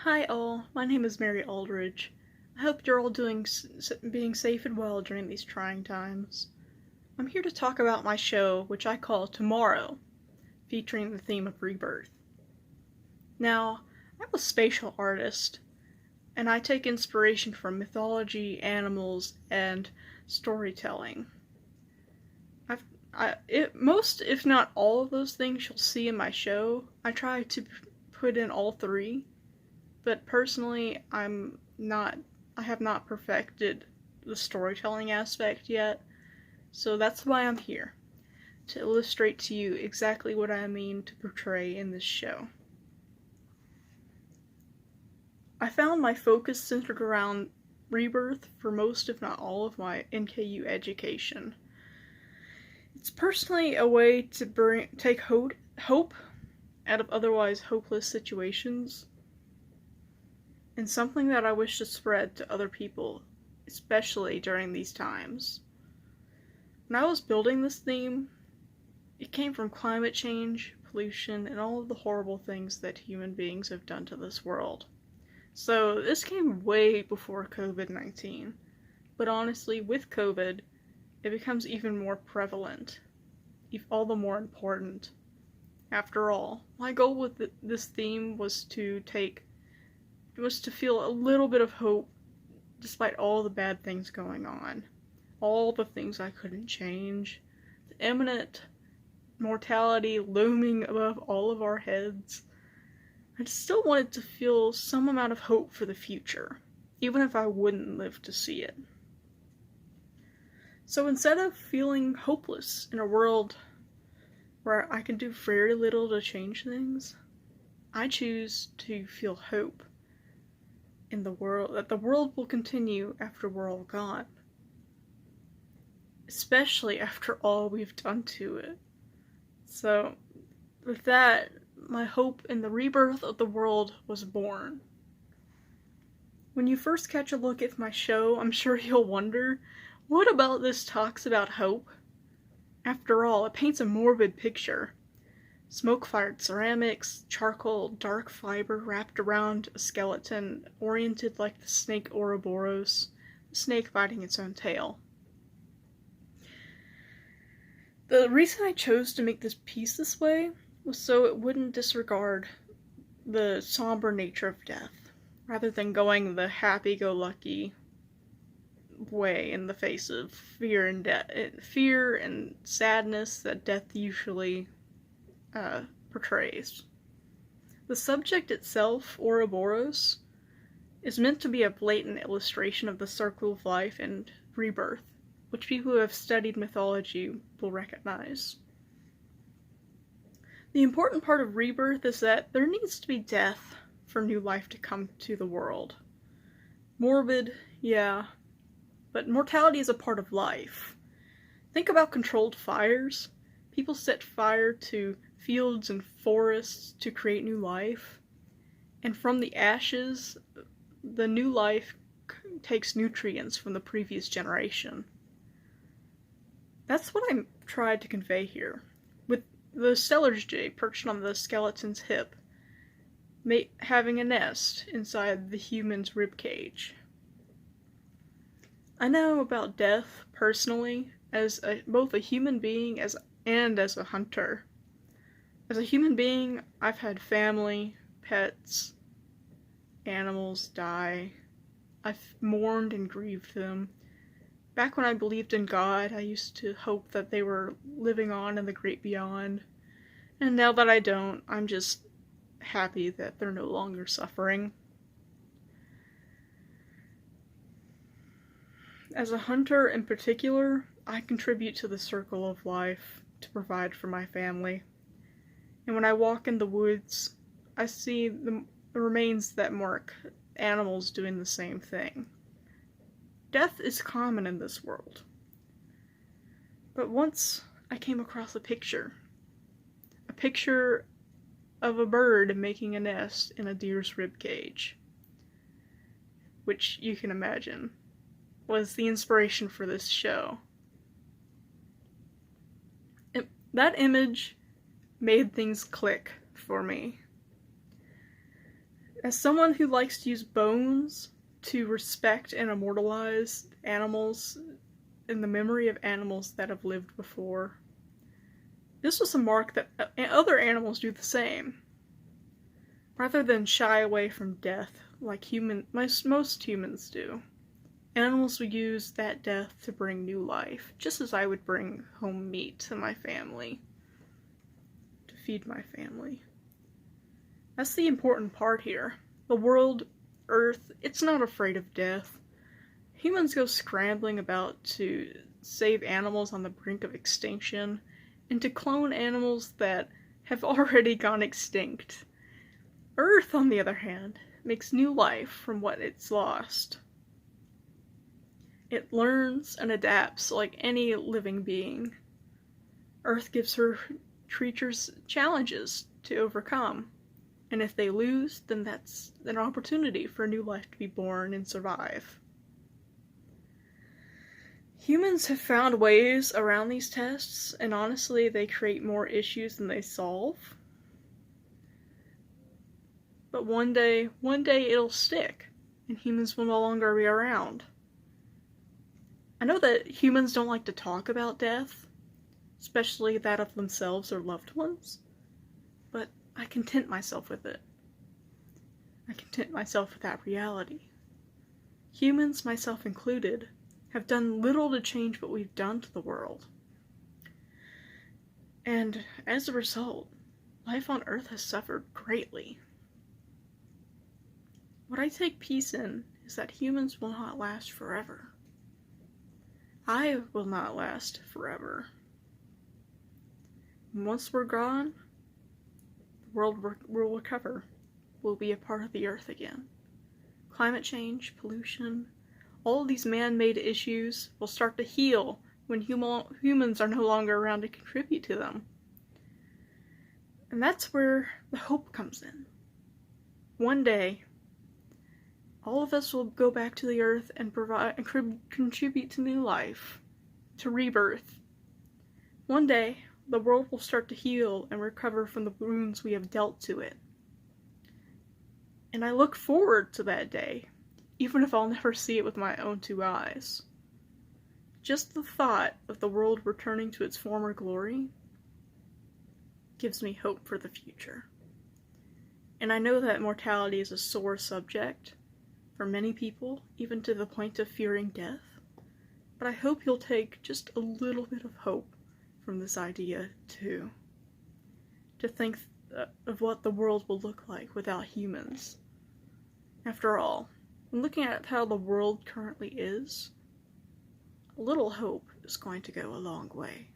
Hi all, my name is Mary Aldridge. I hope you're all being safe and well during these trying times. I'm here to talk about my show, which I call Tomorrow, featuring the theme of rebirth. Now, I'm a spatial artist, and I take inspiration from mythology, animals, and storytelling. Most, if not all, of those things you'll see in my show, I try to put in all three. But personally, I have not perfected the storytelling aspect yet, so that's why I'm here, to illustrate to you exactly what I mean to portray in this show. I found my focus centered around rebirth for most, if not all, of my NKU education. It's personally a way to take hope out of otherwise hopeless situations, and something that I wish to spread to other people, especially during these times. When I was building this theme, it came from climate change, pollution, and all of the horrible things that human beings have done to this world. So this came way before COVID-19, but honestly, with COVID, it becomes even more prevalent, all the more important. After all, my goal with this theme was to feel a little bit of hope despite all the bad things going on. All the things I couldn't change. The imminent mortality looming above all of our heads. I still wanted to feel some amount of hope for the future, even if I wouldn't live to see it. So instead of feeling hopeless in a world where I can do very little to change things, I choose to feel hope in the world, that the world will continue after we're all gone. Especially after all we've done to it. So, with that, my hope in the rebirth of the world was born. When you first catch a look at my show, I'm sure you'll wonder, what about this talks about hope? After all, it paints a morbid picture. Smoke-fired ceramics, charcoal, dark fiber wrapped around a skeleton oriented like the snake Ouroboros, the snake biting its own tail. The reason I chose to make this piece this way was so it wouldn't disregard the somber nature of death, rather than going the happy-go-lucky way in the face of fear and sadness that death usually portrays. The subject itself, Ouroboros, is meant to be a blatant illustration of the circle of life and rebirth, which people who have studied mythology will recognize. The important part of rebirth is that there needs to be death for new life to come to the world. Morbid, yeah, but mortality is a part of life. Think about controlled fires. People set fire to fields and forests to create new life, and from the ashes, the new life takes nutrients from the previous generation. That's what I tried to convey here, with the Stellar's jay perched on the skeleton's hip, having a nest inside the human's ribcage. I know about death, personally, as both a human being and as a hunter. As a human being, I've had family, pets, animals die. I've mourned and grieved them. Back when I believed in God, I used to hope that they were living on in the great beyond. And now that I don't, I'm just happy that they're no longer suffering. As a hunter in particular, I contribute to the circle of life to provide for my family. And when I walk in the woods, I see the remains that mark animals doing the same thing. Death is common in this world. But once I came across a picture of a bird making a nest in a deer's ribcage, which you can imagine was the inspiration for this show. That image made things click for me. As someone who likes to use bones to respect and immortalize animals in the memory of animals that have lived before, this was a mark that other animals do the same. Rather than shy away from death like most humans do, animals will use that death to bring new life, just as I would bring home meat to my family, to feed my family. That's the important part here. The world, Earth, it's not afraid of death. Humans go scrambling about to save animals on the brink of extinction, and to clone animals that have already gone extinct. Earth, on the other hand, makes new life from what it's lost. It learns and adapts like any living being. Earth gives her creatures challenges to overcome, and if they lose, then that's an opportunity for a new life to be born and survive. Humans have found ways around these tests, and honestly, they create more issues than they solve. But one day it'll stick, and humans will no longer be around. I know that humans don't like to talk about death, especially that of themselves or loved ones, but I content myself with it. I content myself with that reality. Humans, myself included, have done little to change what we've done to the world. And as a result, life on Earth has suffered greatly. What I take peace in is that humans will not last forever. I will not last forever. And once we're gone, the world will recover. We'll be a part of the Earth again. Climate change, pollution, all of these man-made issues will start to heal when humans are no longer around to contribute to them. And that's where the hope comes in. One day, all of us will go back to the Earth and provide and contribute to new life, to rebirth. One day, the world will start to heal and recover from the wounds we have dealt to it. And I look forward to that day, even if I'll never see it with my own two eyes. Just the thought of the world returning to its former glory gives me hope for the future. And I know that mortality is a sore subject for many people, even to the point of fearing death. But I hope you'll take just a little bit of hope from this idea, too. To think of what the world will look like without humans. After all, when looking at how the world currently is, a little hope is going to go a long way.